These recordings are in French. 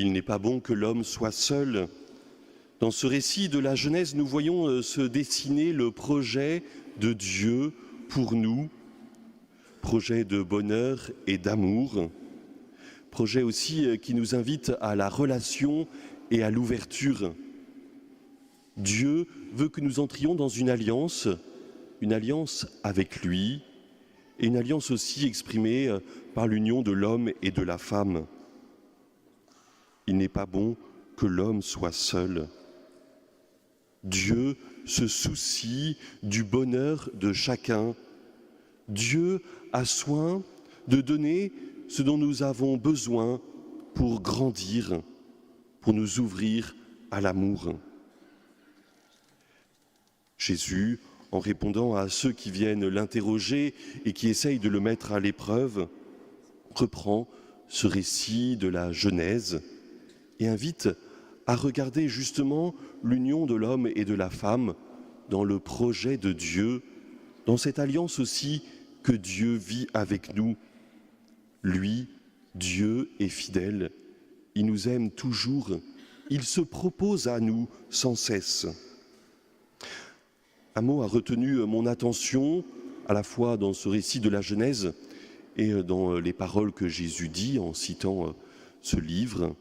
Il n'est pas bon que l'homme soit seul. Dans ce récit de la Genèse, nous voyons se dessiner le projet de Dieu pour nous, projet de bonheur et d'amour, projet aussi qui nous invite à la relation et à l'ouverture. Dieu veut que nous entrions dans une alliance avec lui, et une alliance aussi exprimée par l'union de l'homme et de la femme. Il n'est pas bon que l'homme soit seul. Dieu se soucie du bonheur de chacun. Dieu a soin de donner ce dont nous avons besoin pour grandir, pour nous ouvrir à l'amour. Jésus, en répondant à ceux qui viennent l'interroger et qui essayent de le mettre à l'épreuve, reprend ce récit de la Genèse et invite à regarder justement l'union de l'homme et de la femme dans le projet de Dieu, dans cette alliance aussi que Dieu vit avec nous. Lui, Dieu est fidèle, il nous aime toujours, il se propose à nous sans cesse. Un mot a retenu mon attention, à la fois dans ce récit de la Genèse et dans les paroles que Jésus dit en citant ce livre.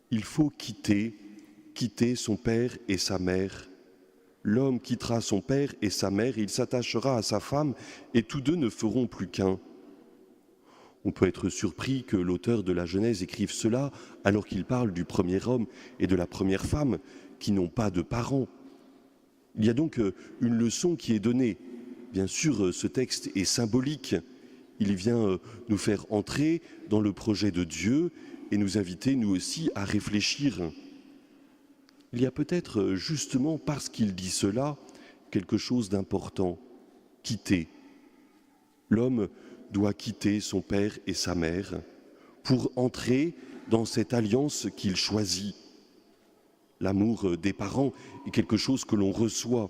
Il faut quitter son père et sa mère. L'homme quittera son père et sa mère, il s'attachera à sa femme et tous deux ne feront plus qu'un. On peut être surpris que l'auteur de la Genèse écrive cela alors qu'il parle du premier homme et de la première femme qui n'ont pas de parents. Il y a donc une leçon qui est donnée. Bien sûr, ce texte est symbolique. Il vient nous faire entrer dans le projet de Dieu et nous inviter, nous aussi, à réfléchir. Il y a peut-être, justement parce qu'il dit cela, quelque chose d'important. Quitter. L'homme doit quitter son père et sa mère pour entrer dans cette alliance qu'il choisit. L'amour des parents est quelque chose que l'on reçoit,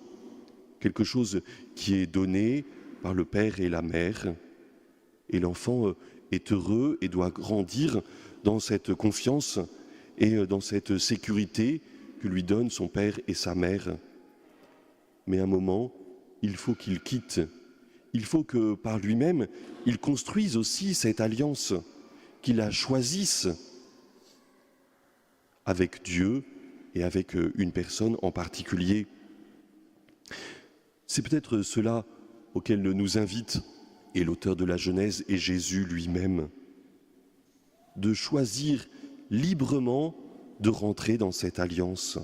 quelque chose qui est donné par le père et la mère. Et l'enfant est heureux et doit grandir dans cette confiance et dans cette sécurité que lui donnent son père et sa mère. Mais à un moment, il faut qu'il quitte. Il faut que par lui-même, il construise aussi cette alliance, qu'il la choisisse avec Dieu et avec une personne en particulier. C'est peut-être cela auquel nous invite, et l'auteur de la Genèse et Jésus lui-même, de choisir librement de rentrer dans cette alliance.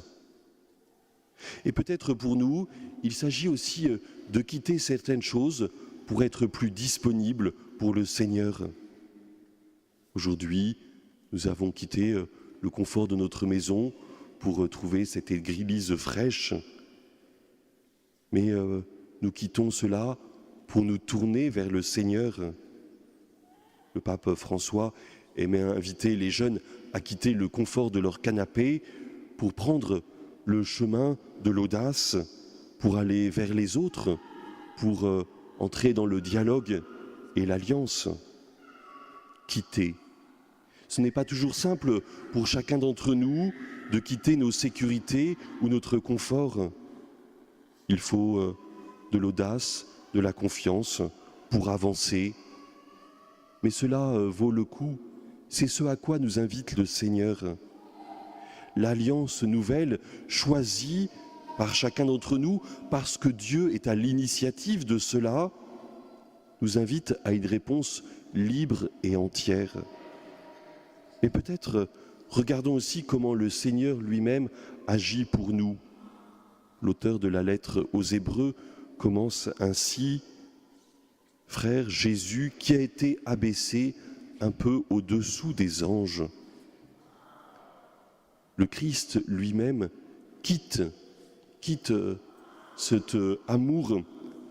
Et peut-être pour nous, il s'agit aussi de quitter certaines choses pour être plus disponible pour le Seigneur. Aujourd'hui, nous avons quitté le confort de notre maison pour trouver cette église fraîche. Mais nous quittons cela pour nous tourner vers le Seigneur. Le pape François aimait inviter les jeunes à quitter le confort de leur canapé pour prendre le chemin de l'audace, pour aller vers les autres, pour entrer dans le dialogue et l'alliance. Quitter. Ce n'est pas toujours simple pour chacun d'entre nous de quitter nos sécurités ou notre confort. Il faut de l'audace, de la confiance pour avancer. Mais cela vaut le coup. C'est ce à quoi nous invite le Seigneur. L'alliance nouvelle choisie par chacun d'entre nous, parce que Dieu est à l'initiative de cela, nous invite à une réponse libre et entière. Mais peut-être regardons aussi comment le Seigneur lui-même agit pour nous. L'auteur de la lettre aux Hébreux commence ainsi: « Frère, Jésus qui a été abaissé un peu au-dessous des anges. » Le Christ lui-même quitte cet amour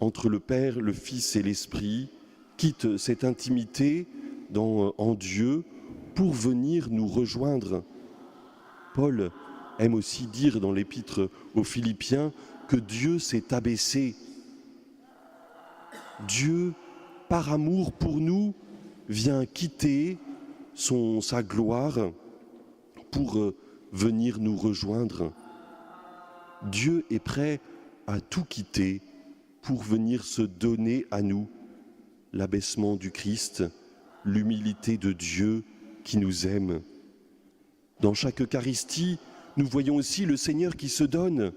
entre le Père, le Fils et l'Esprit, quitte cette intimité en Dieu pour venir nous rejoindre. Paul aime aussi dire dans l'épître aux Philippiens que Dieu s'est abaissé. Dieu, par amour pour nous, vient quitter sa gloire pour venir nous rejoindre. Dieu est prêt à tout quitter pour venir se donner à nous. L'abaissement du Christ, l'humilité de Dieu qui nous aime. Dans chaque Eucharistie, nous voyons aussi le Seigneur qui se donne.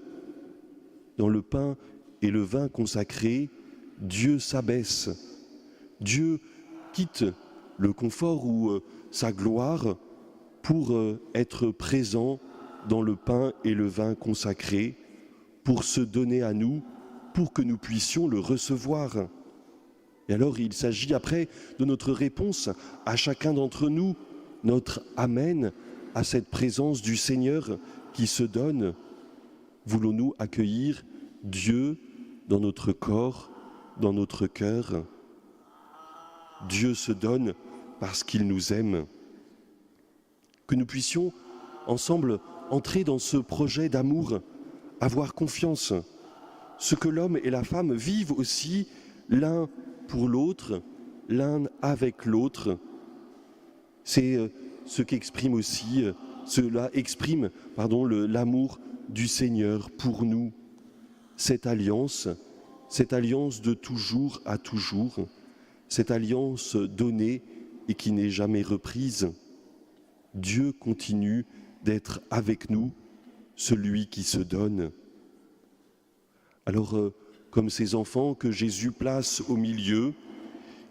Dans le pain et le vin consacrés, Dieu s'abaisse. Dieu quitte le confort ou sa gloire pour être présent dans le pain et le vin consacrés, pour se donner à nous, pour que nous puissions le recevoir. Et alors il s'agit après de notre réponse à chacun d'entre nous, notre Amen à cette présence du Seigneur qui se donne. Voulons-nous accueillir Dieu dans notre corps, dans notre cœur? Dieu se donne parce qu'il nous aime. Que nous puissions ensemble entrer dans ce projet d'amour, avoir confiance. Ce que l'homme et la femme vivent aussi l'un pour l'autre, l'un avec l'autre. C'est ce qu'exprime aussi, cela exprime, l'amour du Seigneur pour nous. Cette alliance de toujours à toujours, cette alliance donnée et qui n'est jamais reprise. Dieu continue d'être avec nous, celui qui se donne. Alors, comme ces enfants que Jésus place au milieu,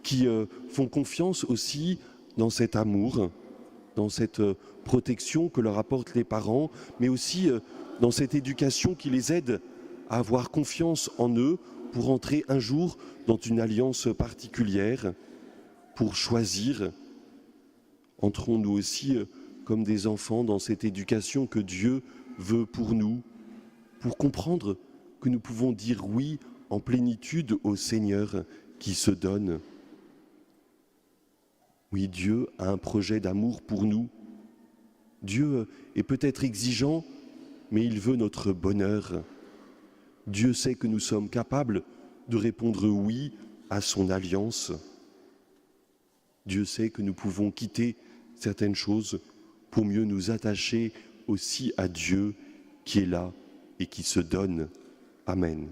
qui font confiance aussi dans cet amour, dans cette protection que leur apportent les parents, mais aussi dans cette éducation qui les aide à avoir confiance en eux pour entrer un jour dans une alliance particulière, pour choisir. Entrons-nous aussi comme des enfants dans cette éducation que Dieu veut pour nous, pour comprendre que nous pouvons dire oui en plénitude au Seigneur qui se donne. Oui, Dieu a un projet d'amour pour nous. Dieu est peut-être exigeant, mais il veut notre bonheur. Dieu sait que nous sommes capables de répondre oui à son alliance. Dieu sait que nous pouvons quitter certaines choses pour mieux nous attacher aussi à Dieu qui est là et qui se donne. Amen.